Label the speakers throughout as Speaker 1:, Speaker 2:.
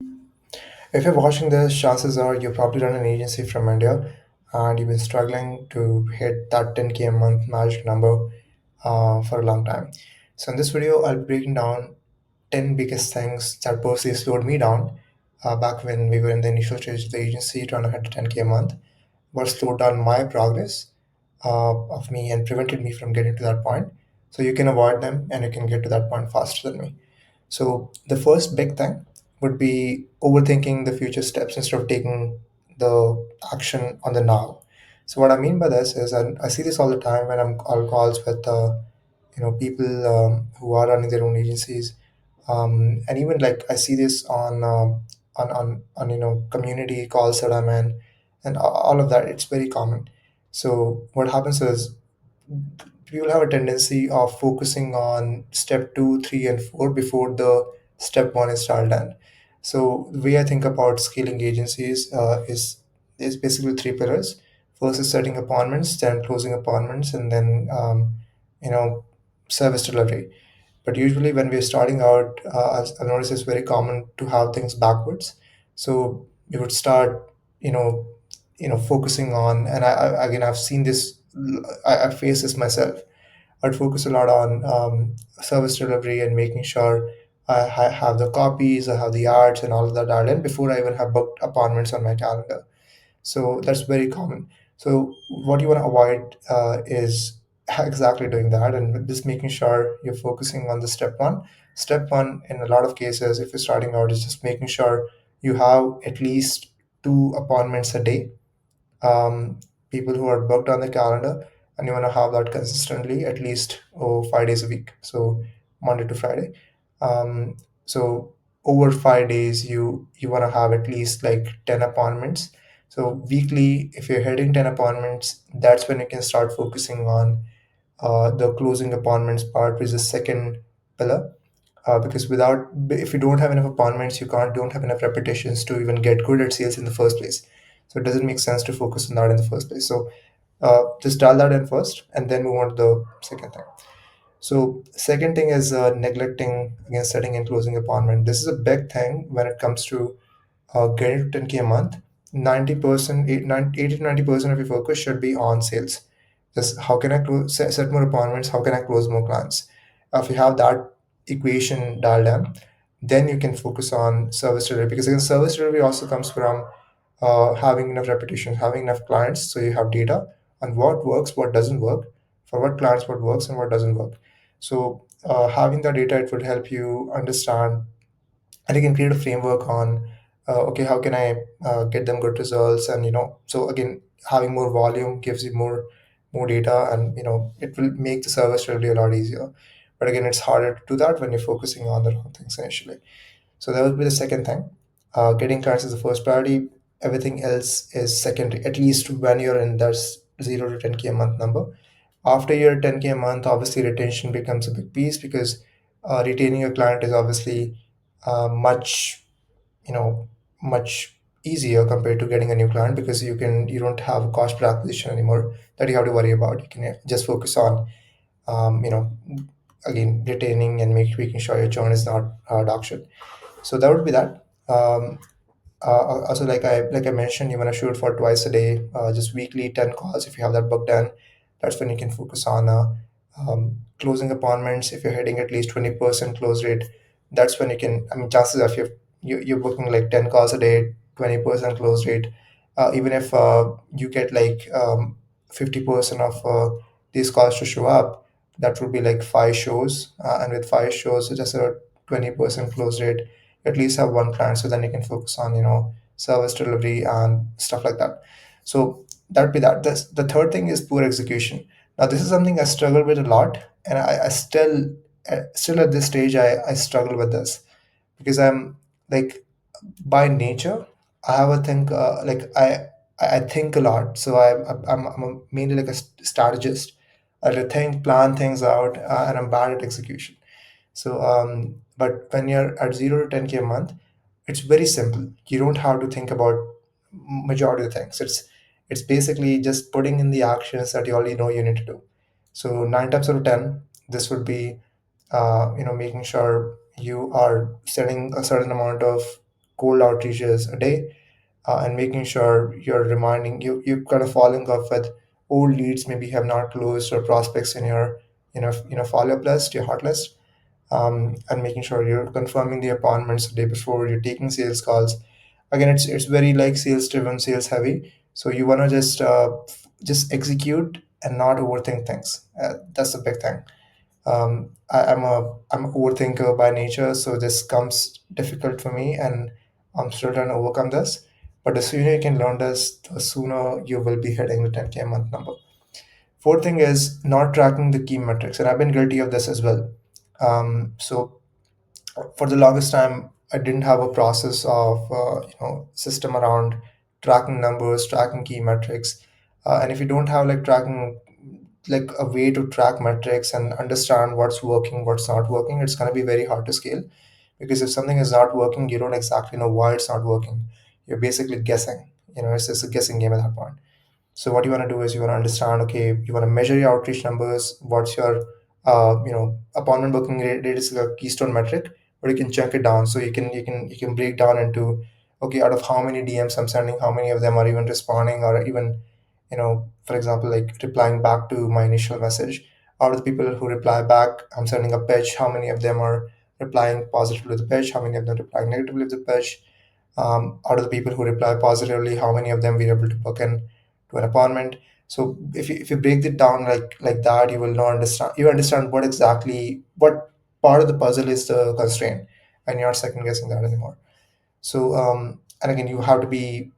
Speaker 1: If you're watching this, chances are you probably run an agency from India and you've been struggling to hit that 10K a month magic number for a long time. So, in this video, I'll be breaking down 10 biggest things that personally slowed me down back when we were in the initial stage of the agency trying to hit 10K a month, what slowed down my progress of me and prevented me from getting to that point. So, you can avoid them and you can get to that point faster than me. So the first big thing would be overthinking the future steps instead of taking the action on the now. So what I mean by this is I see this all the time when I'm on calls with people who are running their own agencies, and even like I see this on community calls that I'm in, and all of that. It's very common. So what happens is people have a tendency of focusing on step two, three, and four before the step one is all done. So the way I think about scaling agencies is basically three pillars. First is setting appointments, then closing appointments, and then you know service delivery. But usually when we're starting out, I've noticed it's very common to have things backwards. So you would start, you know, focusing on, and again, I've seen this, I face this myself. I'd focus a lot on service delivery and making sure I have the copies, I have the arts, and all of that dialed in before I even have booked appointments on my calendar. So that's very common. So what you want to avoid is exactly doing that and just making sure you're focusing on the step one. Step one, in a lot of cases, if you're starting out, is just making sure you have at least two appointments a day, people who are booked on the calendar, and you want to have that consistently at least 5 days a week, so Monday to Friday. So over 5 days you want to have at least like 10 appointments. So weekly, if you're hitting 10 appointments, that's when you can start focusing on the closing appointments part, which is the second pillar. Because without, if you don't have enough appointments, you can't don't have enough repetitions to even get good at sales in the first place. So it doesn't make sense to focus on that in the first place. So just dial that in first and then move on to the second thing. So second thing is neglecting against setting and closing appointment. This is a big thing when it comes to getting to 10K a month. 90%, 80 to 90% of your focus should be on sales. Just how can I set more appointments? How can I close more clients? If you have that equation dialed in, then you can focus on service delivery, because again, service delivery also comes from having enough repetition, having enough clients, so you have data on what works, what doesn't work, for what clients what works and what doesn't work. So having that data, it would help you understand, and you can create a framework on okay, how can I get them good results, and so again, having more volume gives you more data, and it will make the service delivery a lot easier. But again, it's harder to do that when you're focusing on the wrong things initially. So that would be the second thing. Getting clients is the first priority. Everything else is secondary, at least when you're in that 0 to 10K a month number. After your 10K a month, obviously retention becomes a big piece, because retaining your client is obviously much, you know, much easier compared to getting a new client, because you don't have a cost per acquisition anymore that you have to worry about. You can just focus on, um, you know, again, retaining and making sure your churn is not dog shit. So that would be that. Also, like I mentioned, you want to shoot for twice a day, just weekly 10 calls. If you have that booked in, that's when you can focus on closing appointments. If you're hitting at least 20% close rate, that's when you can. I mean, chances are if you're booking like 10 calls a day, 20% close rate, even if you get like 50% of these calls to show up, that would be like 5 shows, and with 5 shows, so just a 20% close rate, at least have one client, so then you can focus on service delivery and stuff like that. So that'd be that. The third thing is poor execution. Now this is something I struggle with a lot, and I still at this stage I struggle with this, because I'm like, by nature, I have a think, like I think a lot. So I'm mainly like a strategist. I think, plan things out, and I'm bad at execution. So, but when you're at 0 to 10K a month, it's very simple. You don't have to think about majority of the things. It's basically just putting in the actions that you already know you need to do. So 9 times out of 10, this would be, making sure you are setting a certain amount of cold outreaches a day, and making sure you're reminding you kind of following up with old leads maybe have not closed, or prospects in your follow-up list, your hot list, and making sure you're confirming the appointments the day before, you're taking sales calls. Again, it's very like sales driven, sales heavy, so you want to just execute and not overthink things. That's the big thing. I'm a overthinker by nature, so this comes difficult for me, and I'm still trying to overcome this. But the sooner you can learn this, the sooner you will be hitting the 10K a month number. Fourth thing is not tracking the key metrics, and I've been guilty of this as well. So for the longest time, I didn't have a process of system around tracking numbers, tracking key metrics, and if you don't have like tracking, like a way to track metrics and understand what's working, what's not working, it's going to be very hard to scale. Because if something is not working, you don't exactly know why it's not working. You're basically guessing. It's just a guessing game at that point. So what you want to do is you want to understand, okay, you want to measure your outreach numbers. What's your, appointment booking rate is a keystone metric, but you can chunk it down. So you can break down into, okay, out of how many DMs I'm sending, how many of them are even responding, or even, for example, like replying back to my initial message. Out of the people who reply back, I'm sending a pitch. How many of them are replying positively to the pitch? How many of them replying negatively to the pitch? Out of the people who reply positively, how many of them we're able to book in to an appointment. So if you break it down like that, you will not understand. You understand what part of the puzzle is the constraint, and you're not second guessing that anymore. So and again, you have to be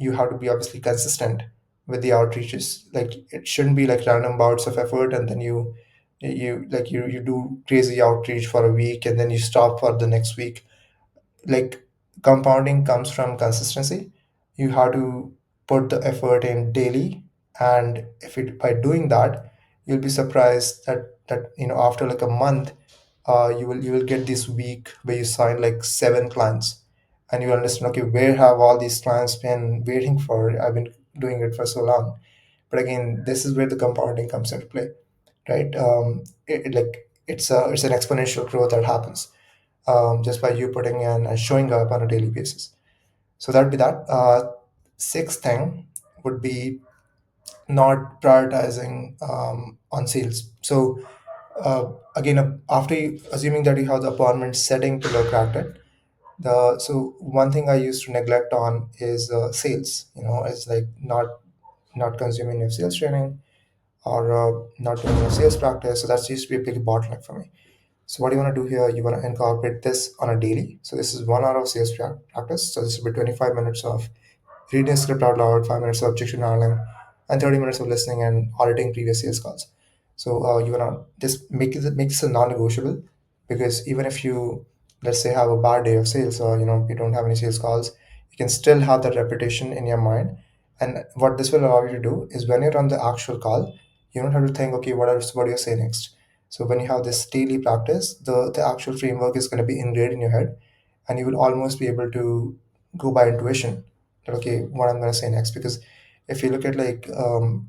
Speaker 1: obviously consistent with the outreaches. Like it shouldn't be like random bouts of effort, and then you do crazy outreach for a week and then you stop for the next week. Like compounding comes from consistency. You have to put the effort in daily, and if it by doing that, you'll be surprised that after like a month, you will get this week where you sign like 7 clients, and you understand, okay, where have all these clients been waiting for? I've been doing it for so long. But again, this is where the compounding comes into play, right? It's an exponential growth that happens, just by you putting in and showing up on a daily basis. So that'd be that. Sixth thing would be not prioritizing on sales. So again, after assuming that you have the appointment setting to look at it, so one thing I used to neglect on is sales. It's like not consuming your sales training, or not doing your sales practice. So that used to be a big bottleneck for me. So what you want to do here, you want to incorporate this on a daily. So this is 1 hour of sales practice. So this will be 25 minutes of reading a script out loud, 5 minutes of objection handling, and 30 minutes of listening and auditing previous sales calls. So you want to just make this a non-negotiable, because even if you, let's say, have a bad day of sales, or you don't have any sales calls, you can still have that repetition in your mind. And what this will allow you to do is when you're on the actual call, you don't have to think, okay, what do you say next? So when you have this daily practice, the actual framework is going to be ingrained in your head, and you will almost be able to go by intuition that, okay, what I'm going to say next. Because if you look at like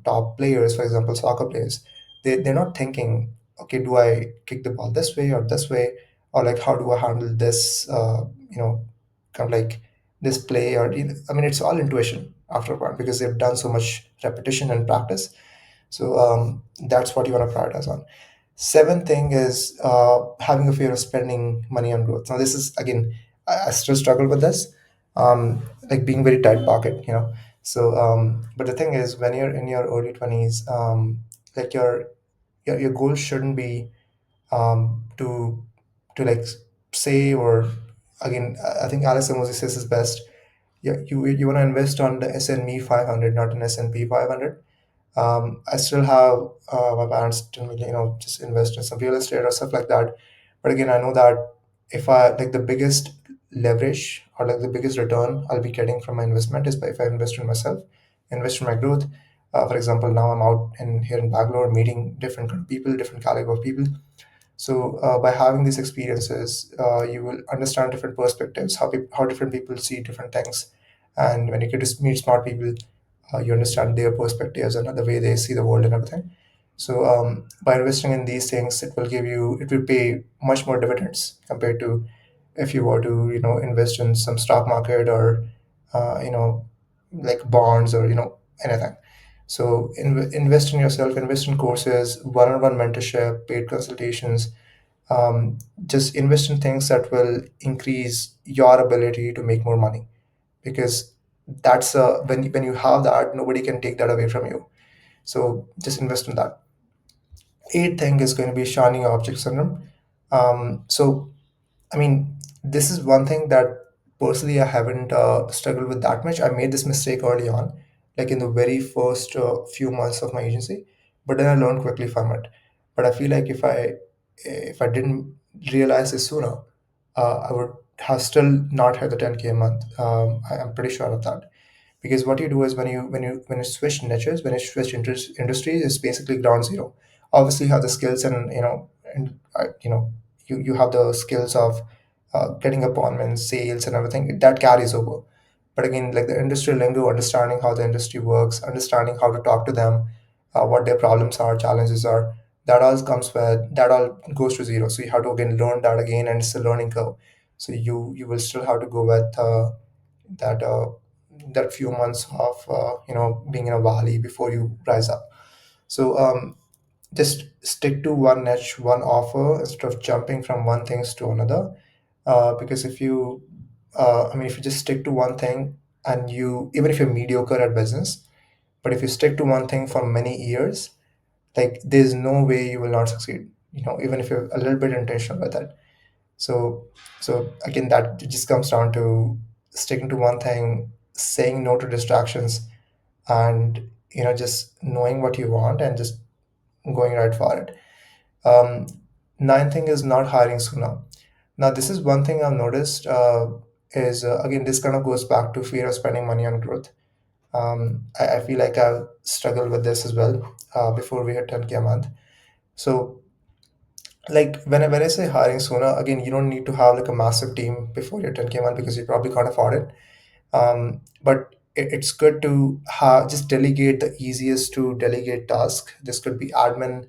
Speaker 1: top players, for example, soccer players, they're not thinking, okay, do I kick the ball this way or this way, or like how do I handle this, kind of like this play, or I mean, it's all intuition after a point, because they've done so much repetition and practice. So that's what you want to prioritize on. Seventh thing is having a fear of spending money on growth. Now, this is again, I still struggle with this, like being very tight pocket. So, but the thing is, when you're in your early 20s, like your goal shouldn't be to like say, or again, I think Alex Ramosi says is best. Yeah, you want to invest on the S&P 500, not an S&P 500. I still have my parents tell me, just invest in some real estate or stuff like that. But again, I know that if I like the biggest leverage, or like the biggest return I'll be getting from my investment, is by if I invest in myself, invest in my growth. For example, now I'm out in here in Bangalore meeting different kind of people, different caliber of people. So by having these experiences, you will understand different perspectives, how different people see different things, and when you get to meet smart people, you understand their perspectives and the way they see the world and everything. So by investing in these things, it will pay much more dividends compared to if you were to invest in some stock market or like bonds or anything. So invest in yourself, invest in courses, one-on-one mentorship, paid consultations. Just invest in things that will increase your ability to make more money, because that's when you have that, nobody can take that away from you. So just invest in that. Eighth thing is going to be shiny object syndrome. So I mean, this is one thing that personally I haven't struggled with that much. I made this mistake early on, like in the very first few months of my agency, but then I learned quickly from it. But I feel like if I didn't realize this sooner, I would have still not had the 10K a month. I'm pretty sure of that, because what you do is when you switch niches, when you switch industries, it's basically ground zero. Obviously you have the skills, and you have the skills of getting appointments, sales, and everything that carries over. But again, like the industry lingo, understanding how the industry works, understanding how to talk to them, what their problems are, challenges are, that all goes to zero. So you have to again learn that again, and it's a learning curve. So you will still have to go with that that few months of being in a valley before you rise up. So just stick to one niche, one offer, instead of jumping from one things to another. Because if you just stick to one thing, and you even if you're mediocre at business, but if you stick to one thing for many years, like there's no way you will not succeed. Even if you're a little bit intentional with it. So again, that just comes down to sticking to one thing, saying no to distractions, and just knowing what you want and just going right for it. um, Ninth thing is not hiring sooner. Now this is one thing I've noticed, is again, this kind of goes back to fear of spending money on growth. I feel like I've struggled with this as well, before we hit 10K a month. So like when I say hiring sooner, again, you don't need to have like a massive team before your 10K a month, because you probably can't afford it. But it's good to just delegate the easiest to delegate task. This could be admin,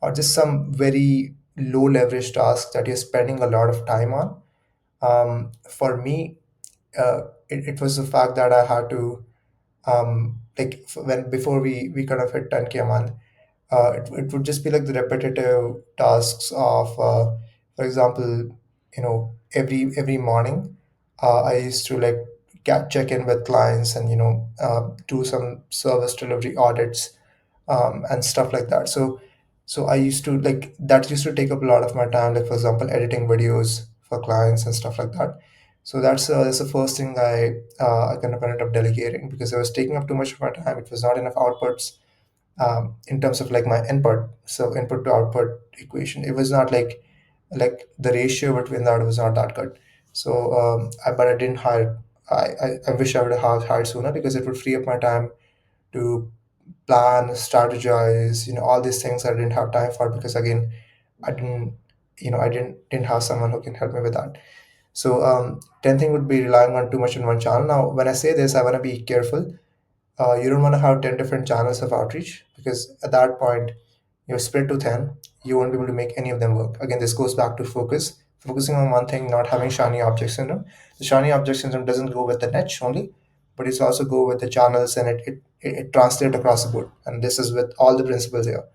Speaker 1: or just some very low leverage tasks that you're spending a lot of time on. For me, it was the fact that I had to, when before we kind of hit 10K a month, it would just be like the repetitive tasks of, for example, every morning, I used to like check in with clients, and do some service delivery audits, and stuff like that. So I used to like that used to take up a lot of my time, like for example, editing videos for clients and stuff like that. So that's the first thing I kind of ended up delegating, because I was taking up too much of my time. It was not enough outputs, in terms of like my input. So input to output equation, it was not like the ratio between that was not that good. So but I didn't hire. I wish I would have hired sooner, because it would free up my time to plan, strategize, all these things I didn't have time for, because again, I didn't have someone who can help me with that. So 10th thing would be relying on too much in one channel. Now when I say this, I want to be careful. You don't want to have 10 different channels of outreach, because at that point you're split to 10. You won't be able to make any of them work. Again, this goes back to focusing on one thing, not having shiny object syndrome. The shiny object syndrome doesn't go with the niche only, but it's also go with the channels, and it translates across the board, and this is with all the principles here.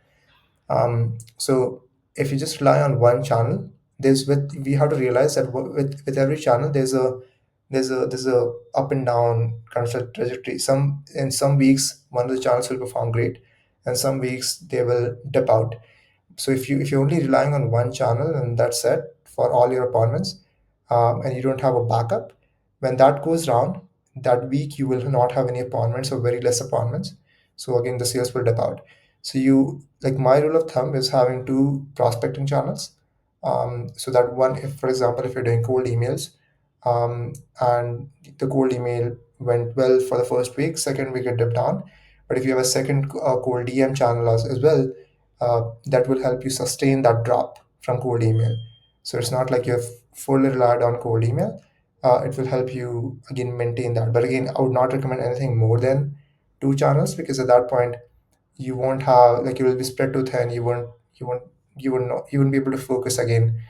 Speaker 1: So if you just rely on one channel, we have to realize that with every channel there's a up and down kind of a trajectory. Some weeks one of the channels will perform great, and some weeks they will dip out. So if you're only relying on one channel, and that's it for all your appointments, and you don't have a backup, when that goes down, that week you will not have any appointments or very less appointments. So again, the sales will dip out. So you like my rule of thumb is having two prospecting channels. So that one, if for example, if you're doing cold emails, and the cold email went well for the first week, second week it dipped down. But if you have a second cold DM channel as well, that will help you sustain that drop from cold email. So it's not like you've fully relied on cold email. It will help you again maintain that. But again, I would not recommend anything more than two channels, because at that point you won't have like you will be spread too thin. You won't be able to focus again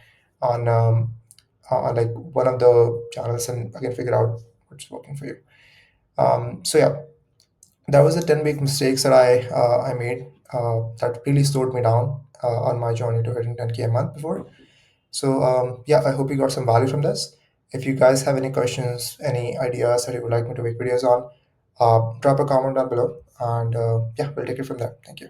Speaker 1: on like one of the channels and again figure out what's working for you. So yeah, that was the 10 big mistakes that I made that really slowed me down on my journey to hitting 10K a month before. So yeah, I hope you got some value from this. If you guys have any questions, any ideas that you would like me to make videos on, drop a comment down below, and yeah, we'll take it from there. Thank you.